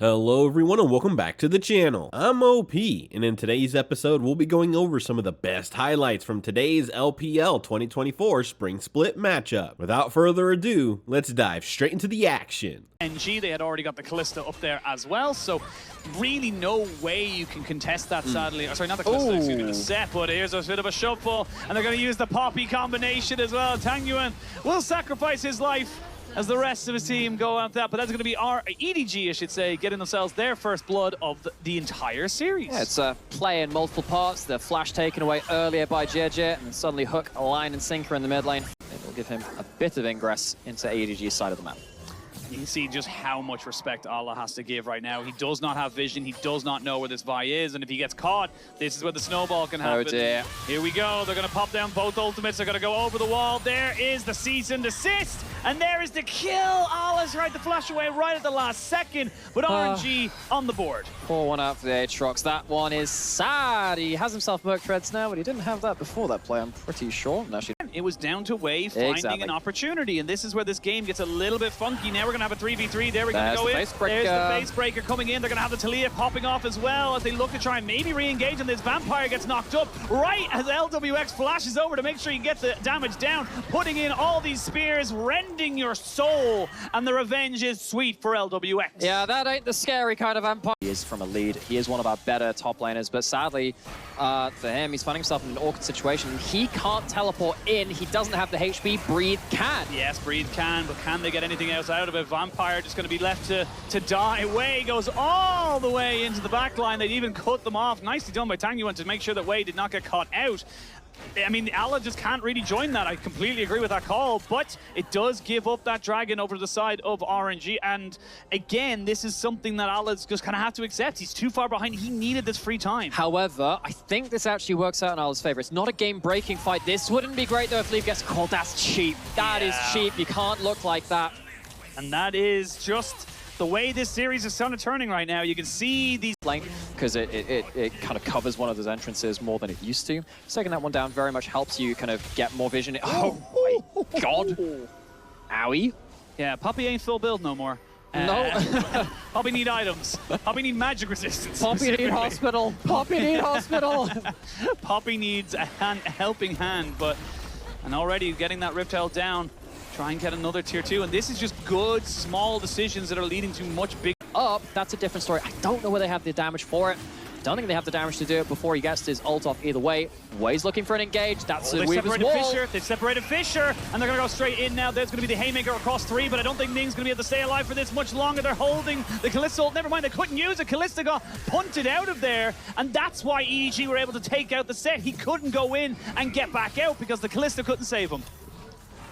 Hello everyone and welcome back to the channel. I'm OP, and in today's episode we'll be going over some of the best highlights from today's LPL 2024 Spring Split matchup. Without further ado, let's dive straight into the action. RNG, they had already got the Kalista up there as well, so really no way you can contest that, sadly. Oh, sorry, not the Kalista, excuse me, the set, but here's a bit of a shuffle, and they're going to use the Poppy combination as well. Tangyuan will sacrifice his life as the rest of his team go out that, but that's going to be our EDG, I should say, getting themselves their first blood of the entire series. Yeah, it's a play in multiple parts. The flash taken away earlier by JJ, and then suddenly Hook, a line and sinker in the mid lane. It will give him a bit of ingress into EDG's side of the map. You can see just how much respect Allah has to give right now. He does not have vision. He does not know where this Vi is. And if he gets caught, this is where the snowball can happen. Oh dear. Here we go. They're going to pop down both ultimates. They're going to go over the wall. There is the cease and desist. And there is the kill. Allah's tried to flash away right at the last second. But RNG on the board. Pour one out for the Aatrox. That one is sad. He has himself Merc Treads now, but he didn't have that before that play, I'm pretty sure. It was down to Wave finding an opportunity. And this is where this game gets a little bit funky. Now we're going to have a 3v3. There we're going to go in. There's the face breaker coming in. They're going to have the Talia popping off as well as they look to try and maybe re-engage, and this Vampire gets knocked up right as LWX flashes over to make sure you get the damage down, putting in all these spears, rending your soul, and the revenge is sweet for LWX. Yeah, that ain't the scary kind of Vampire. He is from a lead. He is one of our better top laners, but sadly for him, he's finding himself in an awkward situation. He can't teleport in. He doesn't have the HP. Breathe can. Yes, Breathe can, but can they get anything else out of it? Vampire just going to be left to die. Wei goes all the way into the back line. They'd even cut them off. Nicely done by Tangyuan to make sure that Wei did not get caught out. I mean, Allah just can't really join that. I completely agree with that call, but it does give up that dragon over to the side of RNG. And again, this is something that Allah's just kind of have to accept. He's too far behind. He needed this free time. However, I think this actually works out in Allah's favor. It's not a game-breaking fight. This wouldn't be great, though, if Leaf gets called. That's cheap. That is cheap. You can't look like that. And that is just the way this series is kind of turning right now. You can see these because it kind of covers one of those entrances more than it used to. Taking that one down very much helps you kind of get more vision. Oh my god. Owie. Yeah, Poppy ain't full build no more. No. Poppy need items. Poppy need magic resistance. Poppy need hospital. Poppy need hospital. Poppy needs a helping hand, and already getting that Riptail down. Try and get another tier 2, and this is just good, small decisions that are leading to much big up. That's a different story. I don't know whether they have the damage for it. Don't think they have the damage to do it before he gets his ult off either way. Wei's looking for an engage. That's a Weaver's wall. They've separated Fisher, and they're going to go straight in now. There's going to be the Haymaker across 3, but I don't think Ning's going to be able to stay alive for this much longer. They're holding the Kalista ult. Never mind, they couldn't use it. Kalista got punted out of there, and that's why EDG were able to take out the set. He couldn't go in and get back out because the Kalista couldn't save him.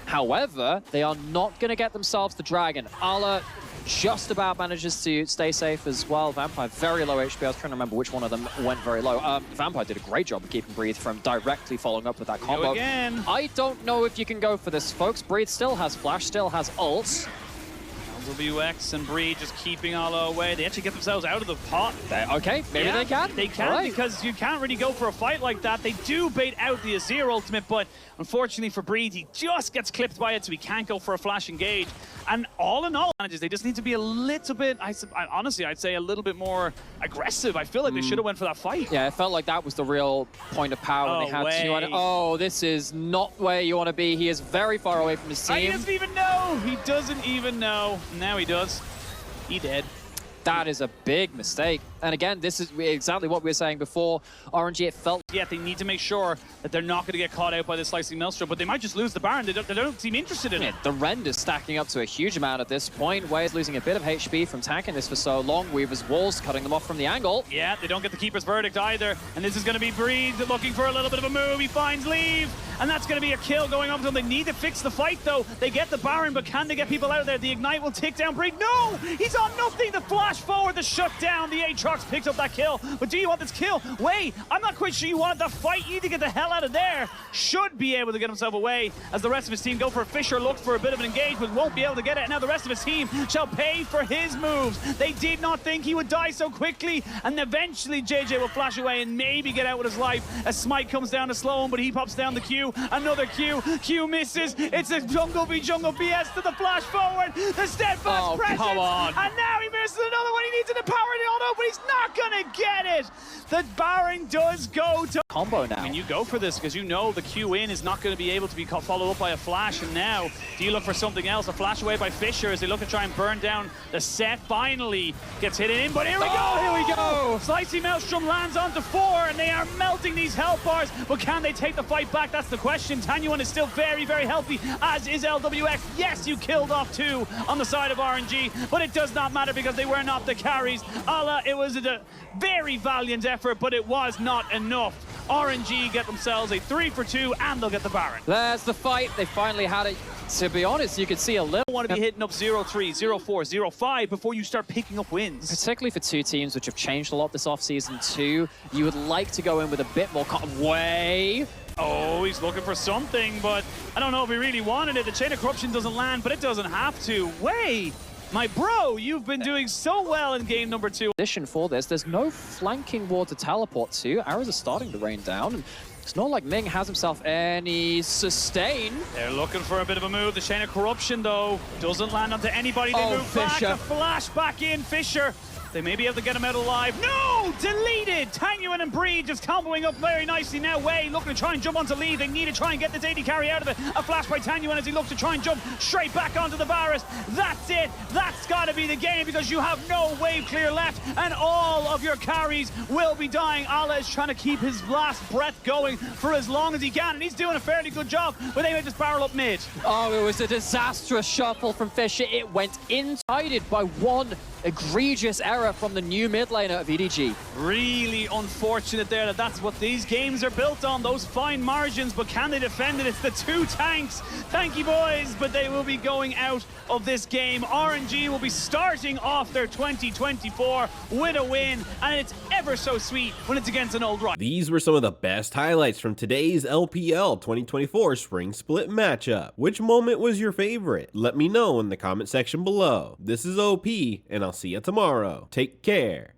However, they are not going to get themselves the dragon. Allah just about manages to stay safe as well. Vampire, very low HP. I was trying to remember which one of them went very low. Vampire did a great job of keeping Breathe from directly following up with that combo. Again. I don't know if you can go for this, folks. Breathe still has flash, still has ult. LWX and Breed just keeping Allah away. They actually get themselves out of the pot. Okay, maybe they can. They can, because you can't really go for a fight like that. They do bait out the Azir ultimate, but unfortunately for Breed, he just gets clipped by it, so he can't go for a flash engage. And all in all, they just need to be a little bit, honestly, I'd say a little bit more aggressive. I feel like they should have went for that fight. Yeah, it felt like that was the real point of power. They had to. Oh, this is not where you want to be. He is very far away from his team. He doesn't even know. He doesn't even know. Now he does. He did. That is a big mistake. And again, this is exactly what we were saying before. RNG, it felt... Yeah, they need to make sure that they're not going to get caught out by the Slicing Maelstrom, but they might just lose the Baron. They don't seem interested in it. The rend is stacking up to a huge amount at this point. Wei is losing a bit of HP from tanking this for so long. Weaver's walls cutting them off from the angle. Yeah, they don't get the Keeper's Verdict either. And this is going to be Breed looking for a little bit of a move. He finds Leave, and that's going to be a kill going up to them. They need to fix the fight, though. They get the Baron, but can they get people out of there? The Ignite will tick down Breed. No! He's on nothing. The flash forward, the shut down. The Aatrox Sparks picks up that kill, but do you want this kill? Wait, I'm not quite sure you wanted the fight. You need to get the hell out of there. Should be able to get himself away as the rest of his team go for it. Fisher looks for a bit of an engagement, won't be able to get it. Now the rest of his team shall pay for his moves. They did not think he would die so quickly, and eventually JJ will flash away and maybe get out with his life as Smite comes down to slow him, but he pops down the Q. Another Q. Q misses. It's a jungle v jungle BS to the flash forward. The steadfast presence. Come on. And now he misses another one. He needs an empowering auto, but he's not gonna get it. The Baron does go to Combo now. I mean, you go for this because you know the Q in is not going to be able to be followed up by a flash, and now do you look for something else? A flash away by Fisher as they look to try and burn down the set. Finally gets hit in, but here we go! Here we go! Slicey Maelstrom lands onto 4, and they are melting these health bars, but can they take the fight back? That's the question. Tanyuan is still very, very healthy, as is LWX. Yes, you killed off 2 on the side of RNG, but it does not matter because they were not the carries. Allah, it was a very valiant effort, but it was not enough. RNG get themselves a 3 for 2, and they'll get the Baron. There's the fight. They finally had it. To be honest, you could see a little. You want to be hitting up 0-3, 0-4, 0-5 before you start picking up wins. Particularly for two teams which have changed a lot this offseason too. You would like to go in with a bit more way. Oh, he's looking for something, but I don't know if he really wanted it. The Chain of Corruption doesn't land, but it doesn't have to. Way! My bro, you've been doing so well in game number 2. Position for this, there's no flanking ward to teleport to. Arrows are starting to rain down. And it's not like Ming has himself any sustain. They're looking for a bit of a move. The Chain of Corruption, though, doesn't land onto anybody. They move back. The flash back in. Fisher. They may be able to get him out alive. No! Deleted! Tanyuan and Breed just comboing up very nicely now. Way looking to try and jump onto lead. They need to try and get this AD carry out of it. A flash by Tanyuan as he looks to try and jump straight back onto the Varus. That's it. That's got to be the game because you have no wave clear left and all of your carries will be dying. Allah is trying to keep his last breath going for as long as he can, and he's doing a fairly good job, but they may just barrel up mid. Oh, it was a disastrous shuffle from Fisher. It went inside by one egregious error from the new mid laner of EDG. Really unfortunate there that's what these games are built on, those fine margins, but can they defend it? It's the 2 tanks. Thank you, boys, but they will be going out of this game. RNG will be starting off their 2024 with a win, and it's ever so sweet when it's against an old rival. These were some of the best highlights from today's LPL 2024 Spring Split matchup. Which moment was your favorite? Let me know in the comment section below. This is OP, and I'll see you tomorrow. Take care.